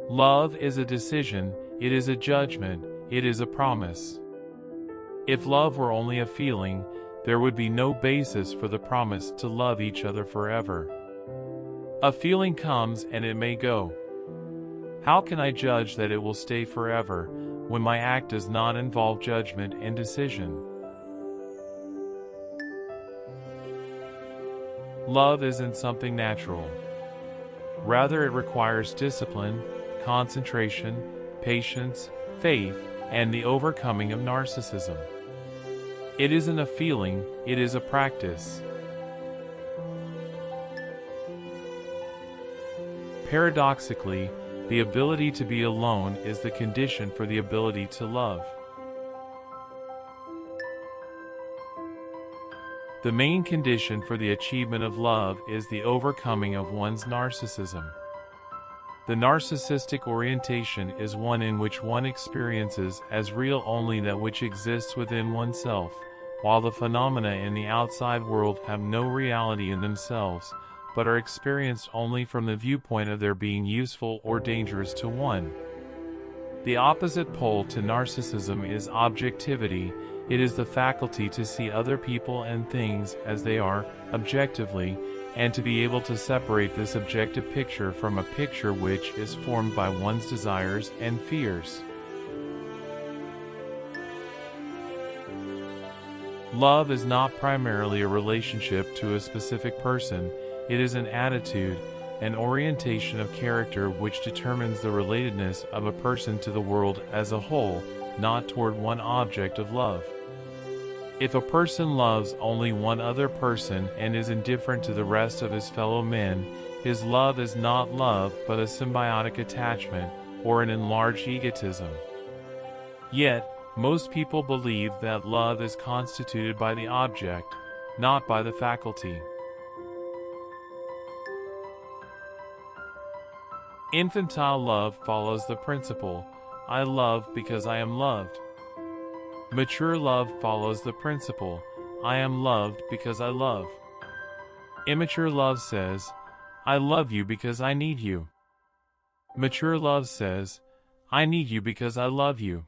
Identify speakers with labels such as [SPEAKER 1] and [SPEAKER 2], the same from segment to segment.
[SPEAKER 1] Love is a decision, it is a judgment, it is a promise. If love were only a feeling, there would be no basis for the promise to love each other forever. A feeling comes and it may go. How can I judge that it will stay forever, when my act does not involve judgment and decision? Love isn't something natural. Rather, it requires discipline, concentration, patience, faith, and the overcoming of narcissism. It isn't a feeling, it is a practice. Paradoxically, the ability to be alone is the condition for the ability to love. The main condition for the achievement of love is the overcoming of one's narcissism. The narcissistic orientation is one in which one experiences as real only that which exists within oneself, while the phenomena in the outside world have no reality in themselves, but are experienced only from the viewpoint of their being useful or dangerous to one. The opposite pole to narcissism is objectivity. It is the faculty to see other people and things as they are, objectively, and to be able to separate this objective picture from a picture which is formed by one's desires and fears. Love is not primarily a relationship to a specific person, it is an attitude, an orientation of character which determines the relatedness of a person to the world as a whole, not toward one object of love. If a person loves only one other person and is indifferent to the rest of his fellow men, his love is not love but a symbiotic attachment, or an enlarged egotism. Yet, most people believe that love is constituted by the object, not by the faculty. Infantile love follows the principle, I love because I am loved. Mature love follows the principle, I am loved because I love. Immature love says, I love you because I need you. Mature love says, I need you because I love you.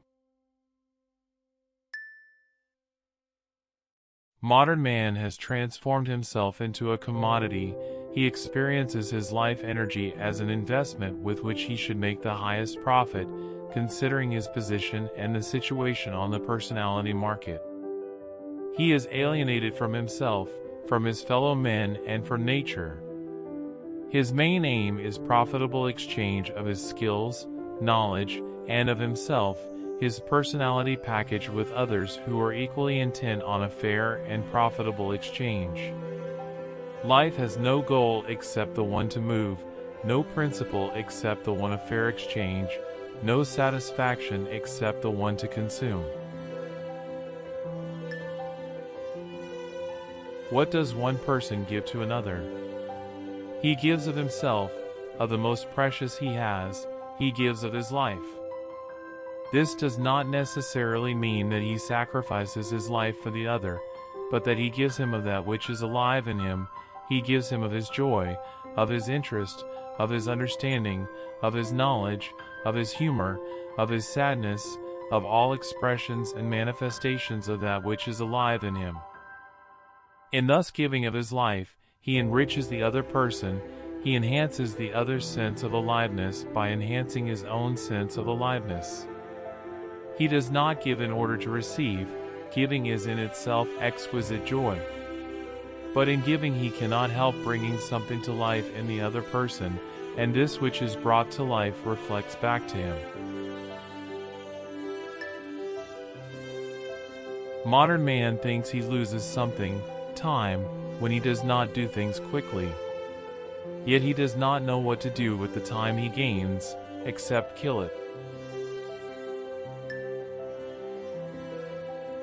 [SPEAKER 1] Modern man has transformed himself into a commodity. He experiences his life energy as an investment with which he should make the highest profit, considering his position and the situation on the personality market. He is alienated from himself, from his fellow men, and from nature. His main aim is profitable exchange of his skills, knowledge, and of himself, his personality package with others who are equally intent on a fair and profitable exchange. Life has no goal except the one to move, no principle except the one of fair exchange, no satisfaction except the one to consume. What does one person give to another? He gives of himself, of the most precious he has, he gives of his life. This does not necessarily mean that he sacrifices his life for the other, but that he gives him of that which is alive in him. He gives him of his joy, of his interest, of his understanding, of his knowledge, of his humor, of his sadness, of all expressions and manifestations of that which is alive in him. In thus giving of his life, he enriches the other person, he enhances the other's sense of aliveness by enhancing his own sense of aliveness. He does not give in order to receive, giving is in itself exquisite joy. But in giving he cannot help bringing something to life in the other person, and this which is brought to life reflects back to him. Modern man thinks he loses something, time, when he does not do things quickly. Yet he does not know what to do with the time he gains, except kill it.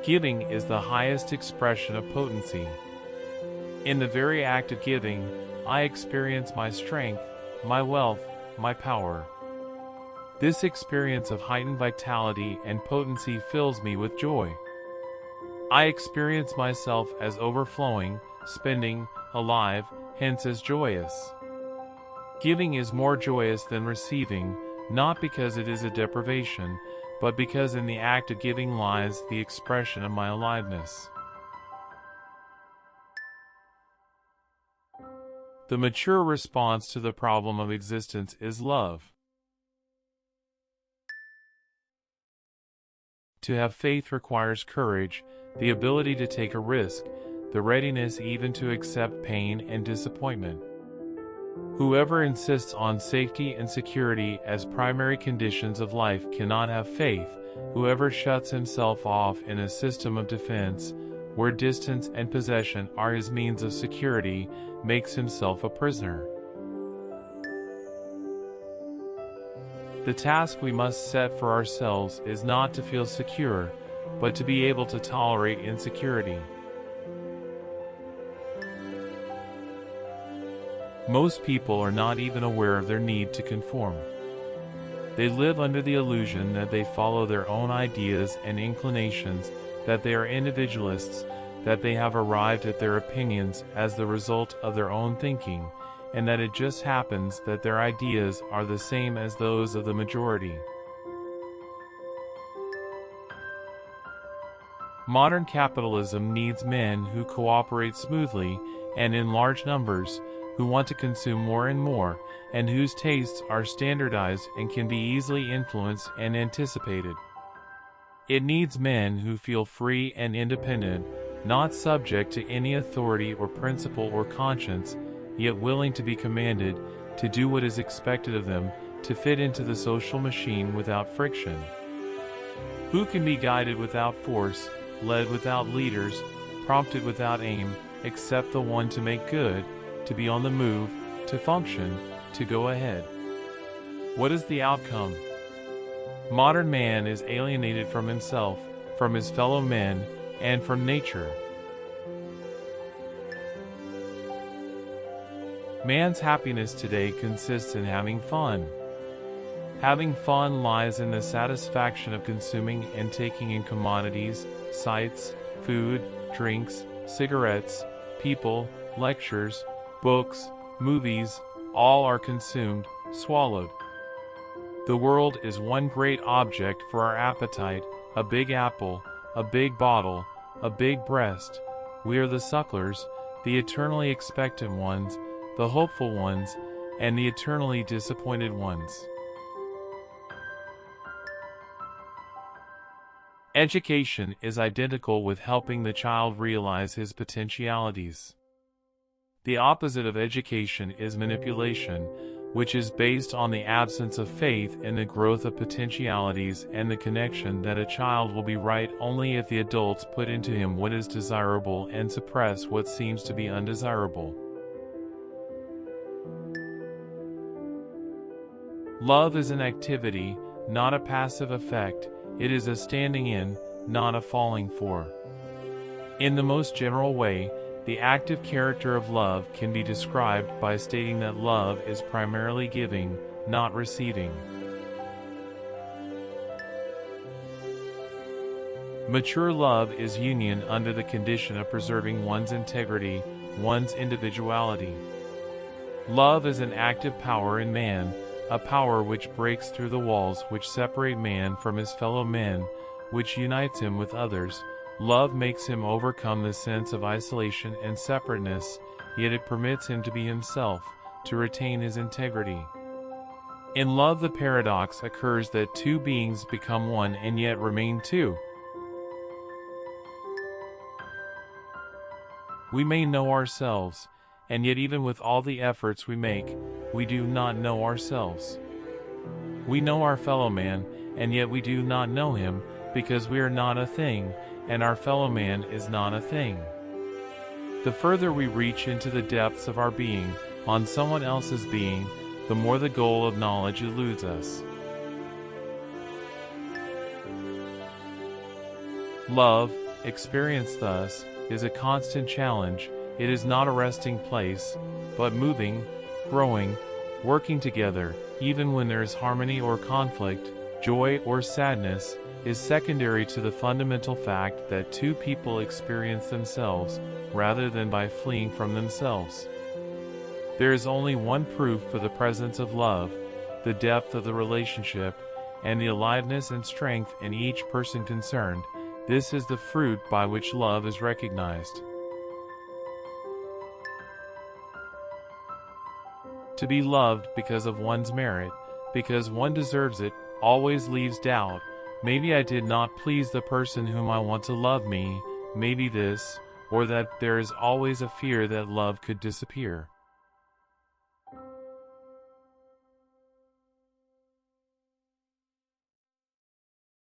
[SPEAKER 1] Giving is the highest expression of potency. In the very act of giving, I experience my strength, my wealth, my power. This experience of heightened vitality and potency fills me with joy. I experience myself as overflowing, spending, alive, hence as joyous. Giving is more joyous than receiving, not because it is a deprivation, but because in the act of giving lies the expression of my aliveness. The mature response to the problem of existence is love. To have faith requires courage, the ability to take a risk, the readiness even to accept pain and disappointment. Whoever insists on safety and security as primary conditions of life cannot have faith. Whoever shuts himself off in a system of defense, where distance and possession are his means of security, makes himself a prisoner. The task we must set for ourselves is not to feel secure, but to be able to tolerate insecurity. Most people are not even aware of their need to conform. They live under the illusion that they follow their own ideas and inclinations, that they are individualists, that they have arrived at their opinions as the result of their own thinking, and that it just happens that their ideas are the same as those of the majority. Modern capitalism needs men who cooperate smoothly and in large numbers, who want to consume more and more, and whose tastes are standardized and can be easily influenced and anticipated. It needs men who feel free and independent, not subject to any authority or principle or conscience, yet willing to be commanded, to do what is expected of them, to fit into the social machine without friction. Who can be guided without force, led without leaders, prompted without aim, except the one to make good, to be on the move, to function, to go ahead? What is the outcome? Modern man is alienated from himself, from his fellow men, and from nature. Man's happiness today consists in having fun. Having fun lies in the satisfaction of consuming and taking in commodities, sights, food, drinks, cigarettes, people, lectures, books, movies, all are consumed, swallowed. The world is one great object for our appetite, a big apple, a big bottle, a big breast. We are the sucklers, the eternally expectant ones, the hopeful ones, and the eternally disappointed ones. Education is identical with helping the child realize his potentialities. The opposite of education is manipulation, which is based on the absence of faith in the growth of potentialities and the connection that a child will be right only if the adults put into him what is desirable and suppress what seems to be undesirable. Love is an activity, not a passive effect. It is a standing in, not a falling for. In the most general way, the active character of love can be described by stating that love is primarily giving, not receiving. Mature love is union under the condition of preserving one's integrity, one's individuality. Love is an active power in man, a power which breaks through the walls which separate man from his fellow men, which unites him with others. Love makes him overcome the sense of isolation and separateness, yet it permits him to be himself, to retain his integrity. In love, the paradox occurs that two beings become one and yet remain two. We may know ourselves, and yet even with all the efforts we make, we do not know ourselves. We know our fellow man, and yet we do not know him, because we are not a thing, and our fellow man is not a thing. The further we reach into the depths of our being, on someone else's being, the more the goal of knowledge eludes us. Love, experienced thus, is a constant challenge. It is not a resting place, but moving, growing, working together, even when there is harmony or conflict, joy or sadness, is secondary to the fundamental fact that two people experience themselves, rather than by fleeing from themselves. There is only one proof for the presence of love, the depth of the relationship, and the aliveness and strength in each person concerned. This is the fruit by which love is recognized. To be loved because of one's merit, because one deserves it, always leaves doubt. Maybe I did not please the person whom I want to love me, maybe this, or that. There is always a fear that love could disappear.